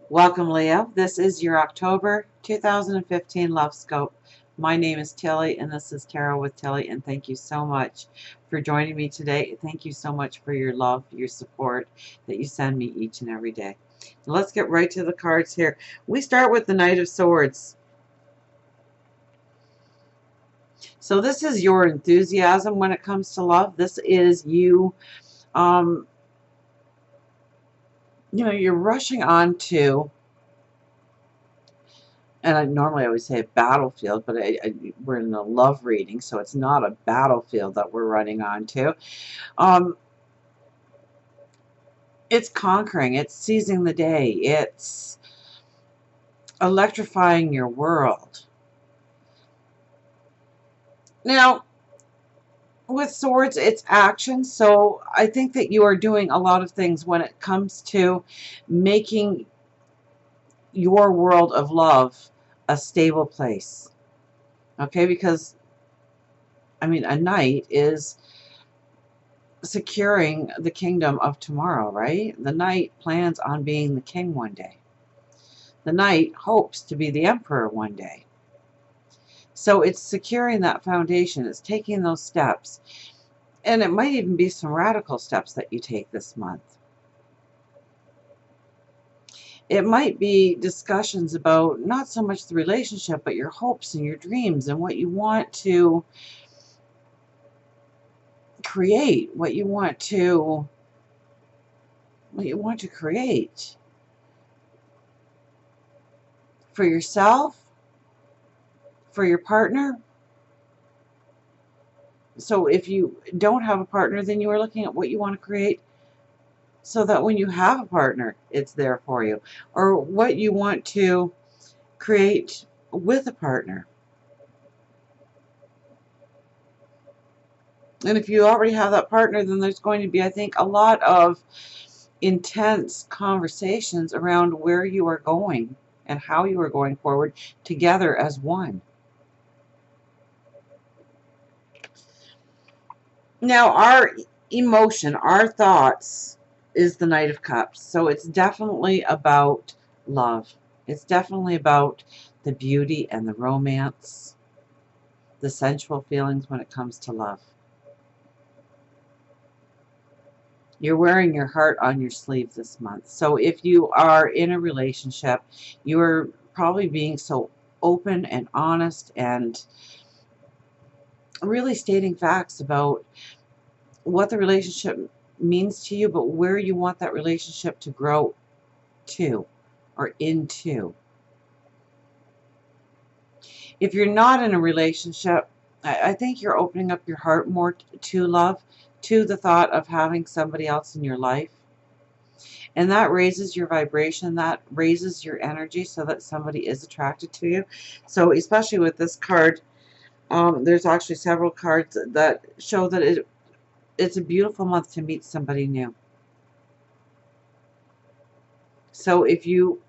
Welcome, Leo. This is your October 2015 Lovescope. My name is Tilly, and this is Tarot with Tilly, and thank you so much for joining me today. Thank you so much for your love, your support that you send me each and every day. Let's get right to the cards here. We start with the Knight of Swords. So this is your enthusiasm when it comes to love. This is you, you're rushing on to, and I normally always say a battlefield, but we're in a love reading, so it's not a battlefield that we're running onto. It's conquering, it's seizing the day, it's electrifying your world. Now, with swords, it's action, so I think that you are doing a lot of things when it comes to making your world of love a stable place. Okay, because, I mean, a knight is securing the kingdom of tomorrow, right? The knight plans on being the king one day. The knight hopes to be the emperor one day. So it's securing that foundation. It's taking those steps. And it might even be some radical steps that you take this month. It might be discussions about not so much the relationship, but your hopes and your dreams and what you want to create, what you want to create for yourself, for your partner. So if you don't have a partner, then you are looking at what you want to create so that when you have a partner, it's there for you, or what you want to create with a partner. And if you already have that partner, then there's going to be, I think, a lot of intense conversations around where you are going and how you are going forward together as one. Now, our emotion, our thoughts, is the Knight of Cups. So it's definitely about love. It's definitely about the beauty and the romance, the sensual feelings when it comes to love. You're wearing your heart on your sleeve this month. So if you are in a relationship, you're probably being so open and honest and really stating facts about what the relationship means to you, but where you want that relationship to grow to or into. If you're not in a relationship, I think you're opening up your heart more to love, to the thought of having somebody else in your life. And that raises your vibration, that raises your energy so that somebody is attracted to you. So especially with this card, there's actually several cards that show that it's a beautiful month to meet somebody new. So if you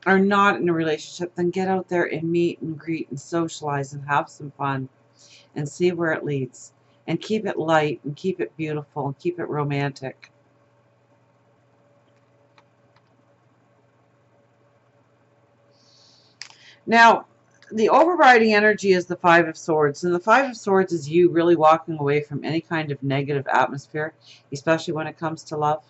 are not in a relationship, then get out there and meet and greet and socialize and have some fun and see where it leads. And keep it light and keep it beautiful and keep it romantic. Now, the overriding energy is the Five of Swords. And the Five of Swords is you really walking away from any kind of negative atmosphere, especially when it comes to love.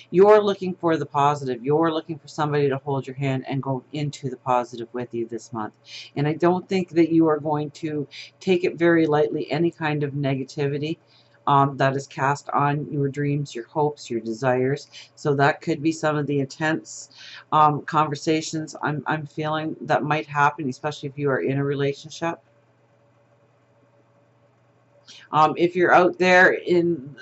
You're looking for the positive. You're looking for somebody to hold your hand and go into the positive with you this month. And I don't think that you are going to take it very lightly, any kind of negativity that is cast on your dreams, your hopes, your desires. So that could be some of the intense conversations I'm feeling that might happen, especially if you are in a relationship. If you're out there in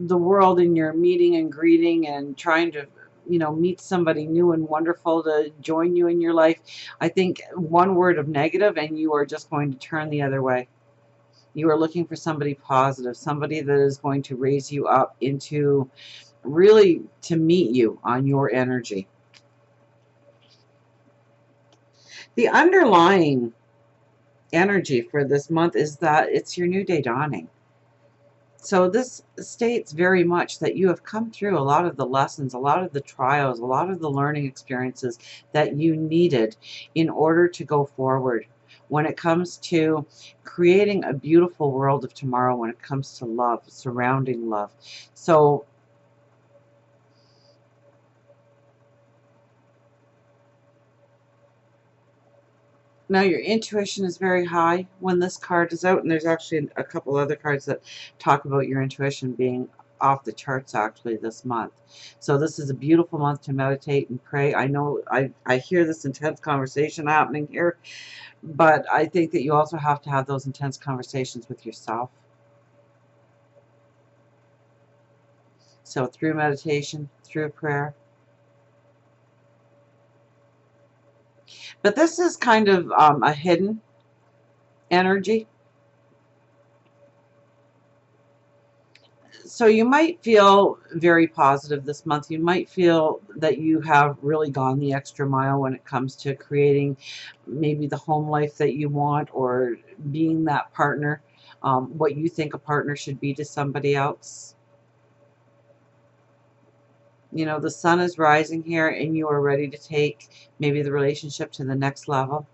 the world and you're meeting and greeting and trying to meet somebody new and wonderful to join you in your life, I think one word of negative and you are just going to turn the other way. You are looking for somebody positive, somebody that is going to raise you up into really to meet you on your energy. The underlying energy for this month is that it's your new day dawning. So this states very much that you have come through a lot of the lessons, a lot of the trials, a lot of the learning experiences that you needed in order to go forward when it comes to creating a beautiful world of tomorrow, when it comes to love, surrounding love. So now your intuition is very high when this card is out, and there's actually a couple other cards that talk about your intuition being off the charts actually this month. So this is a beautiful month to meditate and pray. I know I hear this intense conversation happening here, but I think that you also have to have those intense conversations with yourself. So through meditation, through prayer. But this is kind of a hidden energy. So you might feel very positive this month. You might feel that you have really gone the extra mile when it comes to creating maybe the home life that you want, or being that partner, what you think a partner should be to somebody else. You know, the sun is rising here and you are ready to take maybe the relationship to the next level,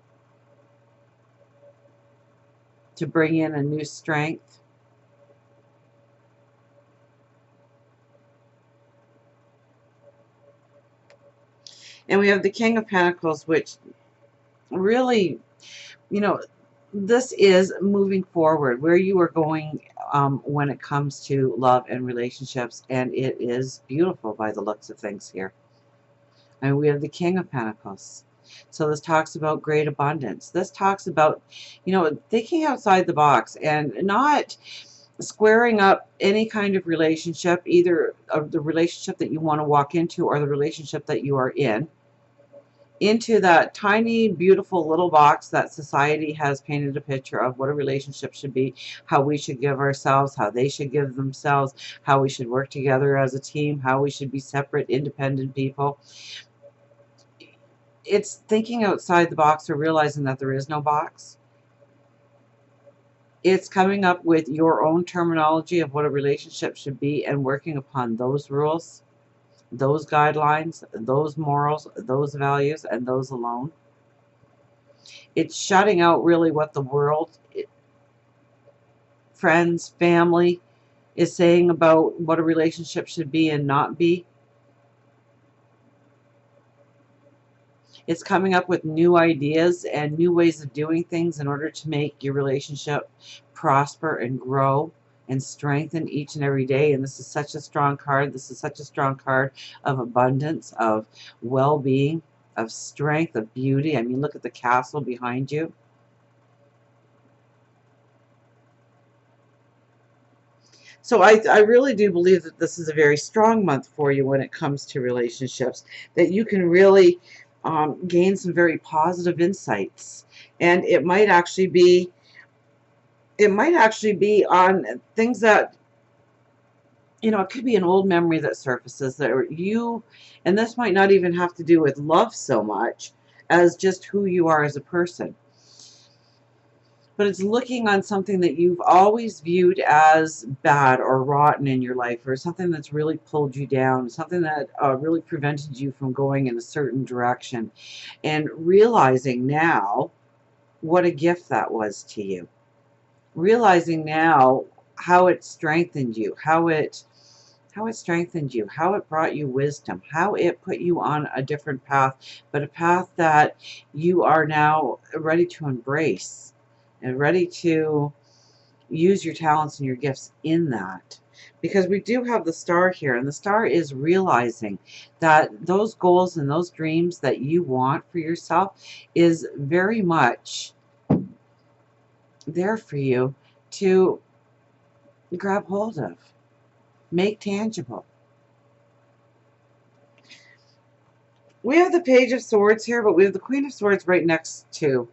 to bring in a new strength. And we have the King of Pentacles, which really, you know, this is moving forward, where you are going when it comes to love and relationships, and it is beautiful by the looks of things here. And we have the King of Pentacles. So this talks about great abundance. This talks about, you know, thinking outside the box and not squaring up any kind of relationship, either the relationship that you want to walk into or the relationship that you are in, into that tiny, beautiful little box that society has painted a picture of what a relationship should be, how we should give ourselves, how they should give themselves, how we should work together as a team, how we should be separate, independent people. It's thinking outside the box, or realizing that there is no box. It's coming up with your own terminology of what a relationship should be and working upon those rules, those guidelines, those morals, those values, and those alone. It's shutting out really what the world, friends, family is saying about what a relationship should be and not be. It's coming up with new ideas and new ways of doing things in order to make your relationship prosper and grow and strengthen each and every day. And this is such a strong card. This is such a strong card of abundance, of well-being, of strength, of beauty. I mean, look at the castle behind you. So I really do believe that this is a very strong month for you when it comes to relationships, that you can really gain some very positive insights. And it might actually be on things that, you know, it could be an old memory that surfaces that you, and this might not even have to do with love so much as just who you are as a person. But it's looking on something that you've always viewed as bad or rotten in your life, or something that's really pulled you down, something that really prevented you from going in a certain direction, and realizing now what a gift that was to you. Realizing now how it strengthened you, how it strengthened you, how it brought you wisdom, how it put you on a different path, but a path that you are now ready to embrace and ready to use your talents and your gifts in that. Because we do have the star here, and the star is realizing that those goals and those dreams that you want for yourself is very much there for you to grab hold of, make tangible. We have the Page of Swords here, but we have the Queen of Swords right next to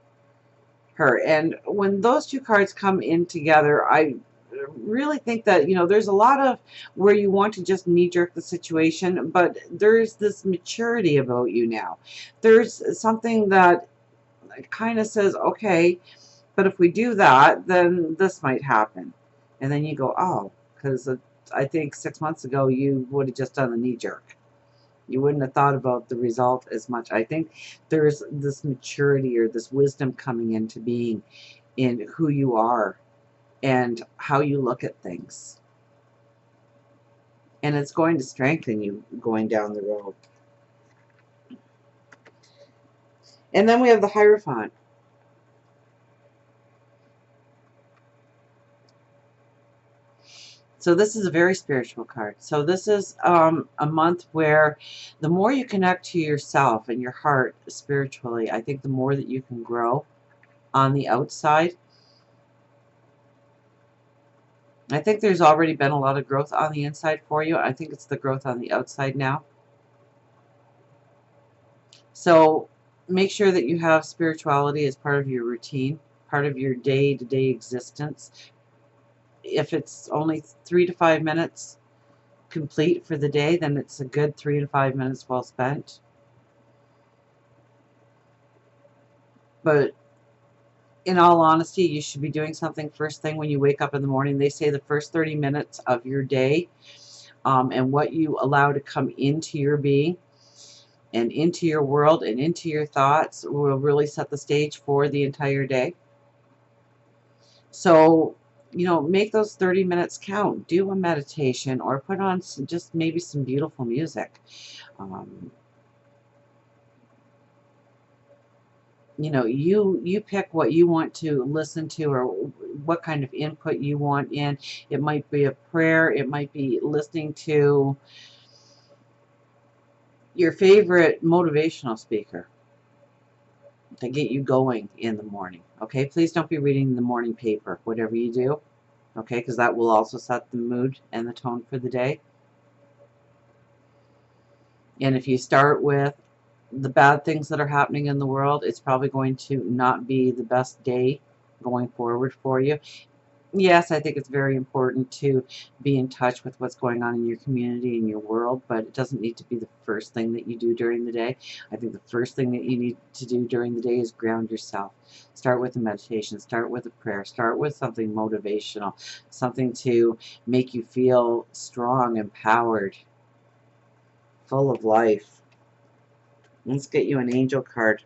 her. And when those two cards come in together, I really think that, you know, there's a lot of where you want to just knee-jerk the situation, but there's this maturity about you now. There's something that kind of says, okay, but if we do that, then this might happen. And then you go, oh, because I think 6 months ago you would have just done the knee jerk. You wouldn't have thought about the result as much. I think there's this maturity or this wisdom coming into being in who you are and how you look at things. And it's going to strengthen you going down the road. And then we have the Hierophant. So this is a very spiritual card. So this is a month where the more you connect to yourself and your heart spiritually, I think the more that you can grow on the outside. I think there's already been a lot of growth on the inside for you. I think it's the growth on the outside now. So make sure that you have spirituality as part of your routine, part of your day-to-day existence. If it's only 3 to 5 minutes complete for the day, then it's a good 3 to 5 minutes well spent. But in all honesty, you should be doing something first thing when you wake up in the morning. They say the first 30 minutes of your day and what you allow to come into your being and into your world and into your thoughts will really set the stage for the entire day. So, you know, make those 30 minutes count. Do a meditation or put on just maybe some beautiful music. You know, you pick what you want to listen to or what kind of input you want in. It might be a prayer. It might be listening to your favorite motivational speaker to get you going in the morning. Okay, please don't be reading the morning paper, whatever you do. Okay, because that will also set the mood and the tone for the day. And if you start with the bad things that are happening in the world, it's probably going to not be the best day going forward for you. Yes, I think it's very important to be in touch with what's going on in your community and your world, but it doesn't need to be the first thing that you do during the day. I think the first thing that you need to do during the day is ground yourself. Start with a meditation, start with a prayer, start with something motivational, something to make you feel strong, empowered, full of life. Let's get you an angel card.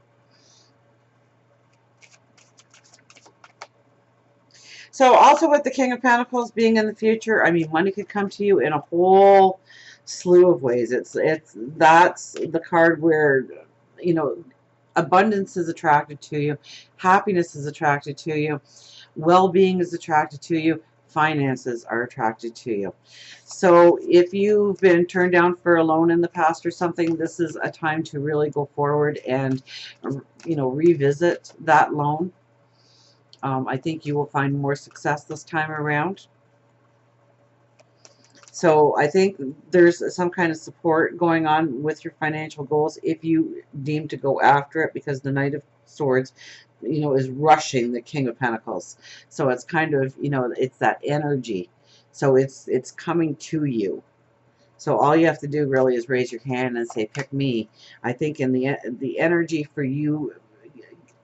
So also with the King of Pentacles being in the future, I mean, money could come to you in a whole slew of ways. That's the card where, you know, abundance is attracted to you, happiness is attracted to you, well-being is attracted to you, finances are attracted to you. So if you've been turned down for a loan in the past or something, this is a time to really go forward and, you know, revisit that loan. I think you will find more success this time around. So I think there's some kind of support going on with your financial goals if you deem to go after it, because the Knight of Swords, you know, is rushing the King of Pentacles. So it's kind of, you know, it's that energy. So it's coming to you. So all you have to do really is raise your hand and say, pick me. I think in the energy for you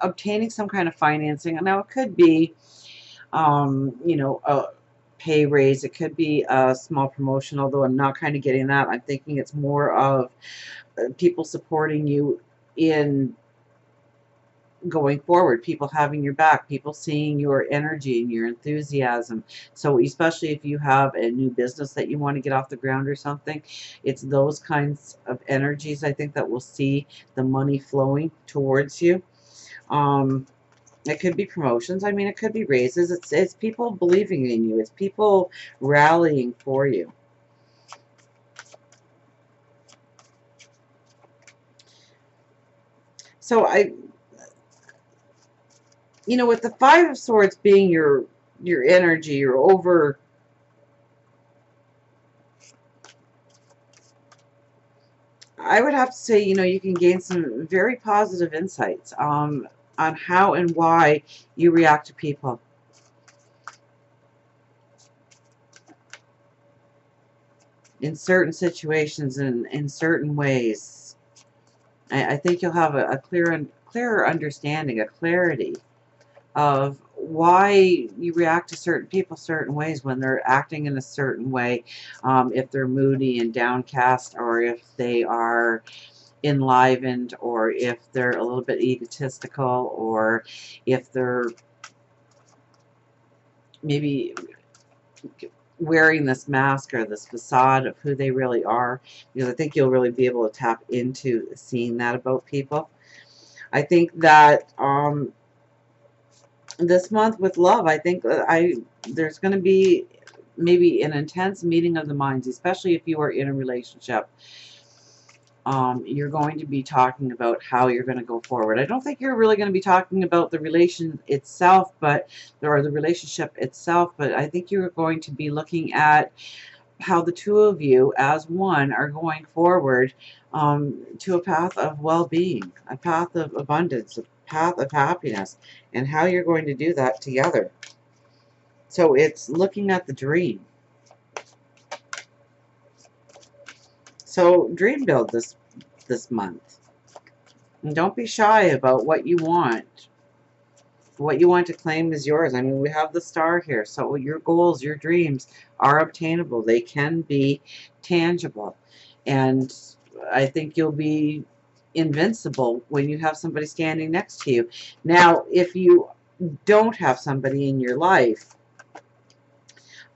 obtaining some kind of financing, and now it could be, you know, a pay raise. It could be a small promotion, although I'm not kind of getting that. I'm thinking it's more of people supporting you in going forward, people having your back, people seeing your energy and your enthusiasm. So especially if you have a new business that you want to get off the ground or something, it's those kinds of energies, I think, that will see the money flowing towards you. It could be promotions. I mean, it could be raises. It's people believing in you. It's people rallying for you. So you know, with the Five of Swords being your energy, your over, I would have to say, you know, you can gain some very positive insights on how and why you react to people. In certain situations and in certain ways. I think you'll have a clearer understanding, a clarity of why you react to certain people certain ways when they're acting in a certain way, if they're moody and downcast, or if they are enlivened, or if they're a little bit egotistical, or if they're maybe wearing this mask or this facade of who they really are, because I think you'll really be able to tap into seeing that about people. I think that this month with love, I think that there's going to be maybe an intense meeting of the minds, especially if you are in a relationship. You're going to be talking about how you're going to go forward. I don't think you're really going to be talking about the relation itself, or the relationship itself, but I think you're going to be looking at how the two of you as one are going forward, to a path of well-being, a path of abundance, a path of happiness, and how you're going to do that together. So it's looking at the dream. So dream build this month. And don't be shy about what you want. What you want to claim is yours. I mean, we have the star here. So your goals, your dreams are obtainable. They can be tangible. And I think you'll be invincible when you have somebody standing next to you. Now, if you don't have somebody in your life,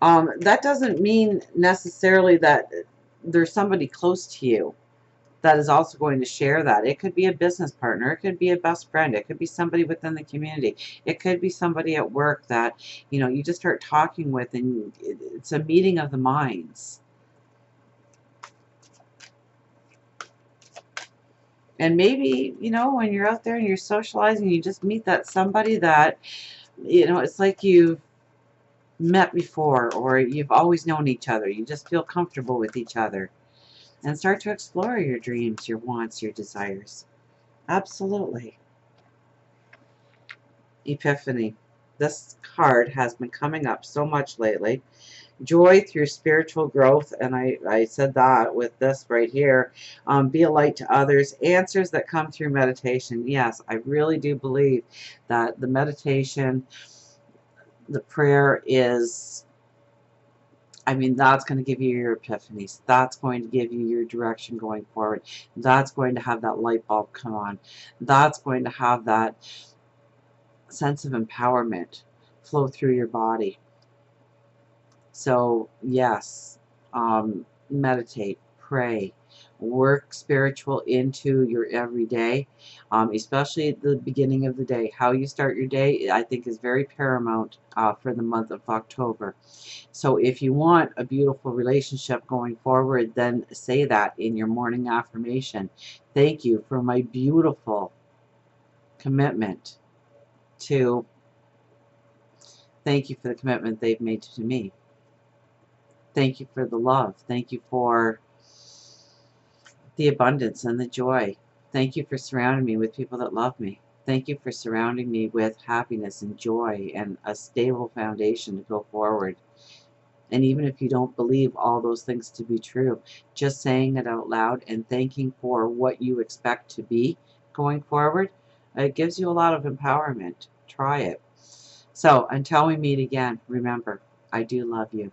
that doesn't mean necessarily that there's somebody close to you that is also going to share that. It could be a business partner. It could be a best friend. It could be somebody within the community. It could be somebody at work that, you just start talking with, and it's a meeting of the minds. And maybe, when you're out there and you're socializing, you just meet that somebody that, it's like you've met before, or you've always known each other. You just feel comfortable with each other. And start to explore your dreams, your wants, your desires. Absolutely. Epiphany. This card has been coming up so much lately. Joy through spiritual growth, and I said that with this right here. Be a light to others. Answers that come through meditation. Yes, I really do believe that the meditation, the prayer is, that's going to give you your epiphanies. That's going to give you your direction going forward. That's going to have that light bulb come on. That's going to have that sense of empowerment flow through your body. So yes, meditate, pray, work spiritual into your everyday, especially at the beginning of the day. How you start your day, I think, is very paramount for the month of October. So if you want a beautiful relationship going forward, then say that in your morning affirmation. Thank you for my beautiful commitment to, thank you for the commitment they've made to me. Thank you for the love. Thank you for the abundance and the joy. Thank you for surrounding me with people that love me. Thank you for surrounding me with happiness and joy and a stable foundation to go forward. And even if you don't believe all those things to be true, just saying it out loud and thanking for what you expect to be going forward, it gives you a lot of empowerment. Try it. So until we meet again, remember, I do love you.